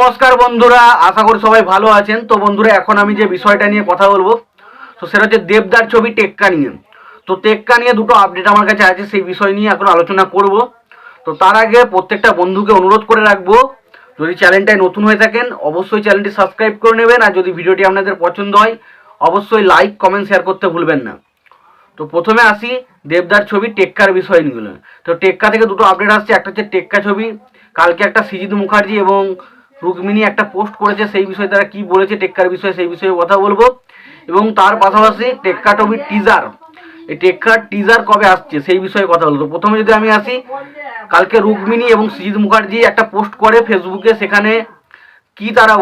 নমস্কার বন্ধুরা, আশা করি সবাই ভালো আছেন। তো বন্ধুরা, এখন আমি যে বিষয়টা নিয়ে কথা বলবো তো সেটা হচ্ছে দেবদার ছবি টেক্কা নিয়ে। তো টেক্কা নিয়ে দুটো আপডেট আমার কাছে আছে, সেই বিষয় নিয়ে এখন আলোচনা করব। তো তার আগে প্রত্যেকটা বন্ধুকে অনুরোধ করে রাখবো, যদি চ্যানেলটায় নতুন হয়ে থাকেন অবশ্যই চ্যানেলটি সাবস্ক্রাইব করে নেবেন, আর যদি ভিডিওটি আপনাদের পছন্দ হয় অবশ্যই লাইক কমেন্ট শেয়ার করতে ভুলবেন না। তো প্রথমে আসি দেবদার ছবি টেক্কার বিষয় নিয়ে। তো টেক্কা থেকে দুটো আপডেট আসছে। একটা হচ্ছে টেক্কা ছবি, কালকে একটা সৃজিত মুখার্জি এবং রুক্মিণী একটা পোস্ট করেছে, সেই বিষয়ে তারা কি বলেছে টেক্কার বিষয়ে সেই বিষয়ে কথা বলবো। এবং তার পাশাপাশি টেক্কা ছবির টিজার, এই টেক্কার টিজার কবে আসছে সেই বিষয়ে কথা বলবো। প্রথমে যদি আমি আসি, কালকে রুক্মিণী এবং সৃজিত মুখার্জি একটা পোস্ট করে ফেসবুকে, সেখানে কি তারা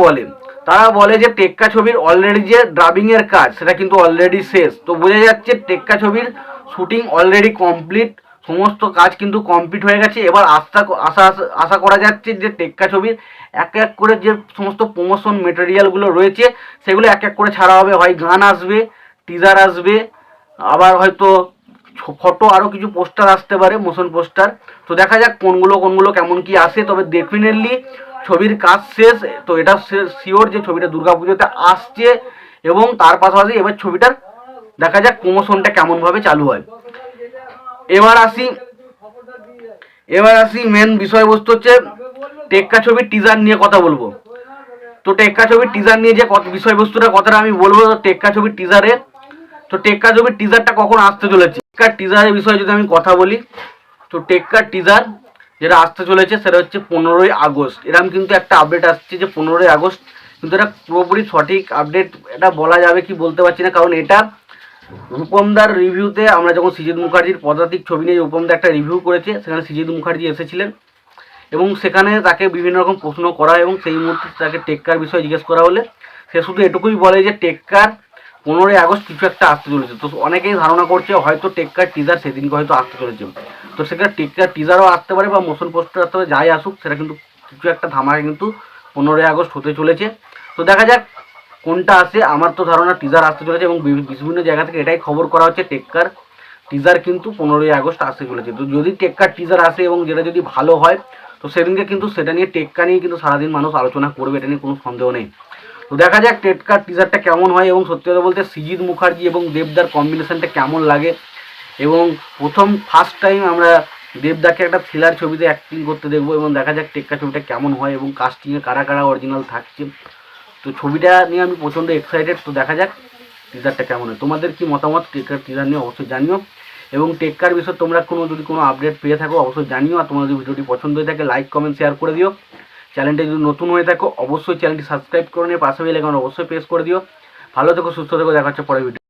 বলে যে টেক্কা ছবির অলরেডি যে ড্রাবিং এর কাজ সেটা কিন্তু অলরেডি শেষ। তো বোঝা যাচ্ছে টেক্কা ছবির শুটিং অলরেডি কমপ্লিট, সমস্ত কাজ কিন্তু কমপ্লিট হয়ে গেছে। এবার আশা করা যাচ্ছে যে টেক্কা ছবির এক এক করে যে সমস্ত প্রমোশন মেটেরিয়ালগুলো রয়েছে সেগুলো এক এক করে ছাড়া হবে। হয় গান আসবে, টিজার আসবে, আবার হয়তো ফটো আরও কিছু পোস্টার আসতে পারে, মোশন পোস্টার। তো দেখা যাক কোনগুলো কেমন কি আসে। তবে ডেফিনেটলি ছবির কাজ শেষ। তো এটা শিওর যে ছবিটা দুর্গাপুজোতে আসছে, এবং তার পাশাপাশি এবার ছবিটার দেখা যাক প্রমোশনটা কেমনভাবে চালু হয়। এবার আসি মেন বিষয়বস্তু হচ্ছে টেক্কা ছবির টিজার নিয়ে কথা বলবো। তো টেক্কা ছবির টিজার নিয়ে যে বিষয়বস্তুটা কথাটা আমি বলবো, টেক্কা ছবির টিজারে, তো টেক্কা ছবির টিজারটা কখন আসতে চলেছে, টেক্কার টিজারের বিষয়ে যদি আমি কথা বলি, তো টেক্কার টিজার যেটা আসতে চলেছে সেটা হচ্ছে 15ই আগস্ট। এরকম কিন্তু একটা আপডেট আসছে যে 15ই আগস্ট, কিন্তু এটা পুরোপুরি সঠিক আপডেট এটা বলা যাবে কি বলতে পারছি না, কারণ এটা রূপমদার রিভিউতে আমরা যখন সৃজিত মুখার্জির পদাতিক ছবি নিয়ে রূপমদা একটা রিভিউ করেছে, সেখানে সৃজিত মুখার্জি এসেছিলেন এবং সেখানে তাকে বিভিন্ন রকম প্রশ্ন করা, এবং সেই মুহূর্তে তাকে টেক্কার বিষয়ে জিজ্ঞেস করা হলে সে শুধু এটুকুই বলে যে টেক্কার 15ই আগস্ট কিছু একটা আসতে চলেছে। তো অনেকেই ধারণা করছে হয়তো টেক্কার টিজার সেদিনকে হয়তো আসতে চলেছে। তো সেখানে টেক্কার টিজারও আসতে পারে বা মোশন পোস্টার আসতে পারে, যাই আসুক সেটা কিন্তু কিছু একটা ধামাকা কিন্তু 15ই আগস্ট হতে চলেছে। তো দেখা যাক কোনটা আসে। আমার তো ধারণা টিজার আসতে চলেছে, এবং বিভিন্ন জায়গা থেকে এটাই খবর করা হচ্ছে টেক্কার টিজার কিন্তু 15ই আগস্ট আসতে চলেছে। তো যদি টেক্কার টিজার আসে এবং যেটা যদি ভালো হয়, তো সেদিনকে কিন্তু সেটা নিয়ে টেক্কা নিয়ে কিন্তু সারাদিন মানুষ আলোচনা করবে, এটা নিয়ে কোনো সন্দেহ নেই। তো দেখা যাক টেক্কার টিজারটা কেমন হয়, এবং সত্যি কথা বলতে সৃজিত মুখার্জি এবং দেবদার কম্বিনেশনটা কেমন লাগে। এবং ফার্স্ট টাইম আমরা দেবদাকে একটা থ্রিলার ছবিতে অ্যাক্টিং করতে দেখবো, এবং দেখা যাক টেক্কা ছবিটা কেমন হয় এবং কাস্টিংয়ে কারা কারা অরিজিনাল থাকছে। তো ছবিটা নিয়ে আমি প্রচণ্ড এক্সাইটেড। তো দেখা যাক টিজারটা কেমন হয়। তোমাদের কি মতামত টেক্কার টিজার নিয়ে অবশ্যই জানিও, এবং টেক্কার বিষয়ে তোমরা যদি কোনো আপডেট পেয়ে থাকো অবশ্যই জানিও। আর তোমাদের ভিডিওটি পছন্দ হয়ে থাকে লাইক কমেন্ট শেয়ার করে দিও। চ্যানেলটা যদি নতুন হয়ে থাকো অবশ্যই চ্যানেলটি সাবস্ক্রাইব করে নিয়ে পাশে বেল আইকন অবশ্যই প্রেস করে দিও। ভালো থেকো, সুস্থ থেকো, দেখা হচ্ছে পরের ভিডিও।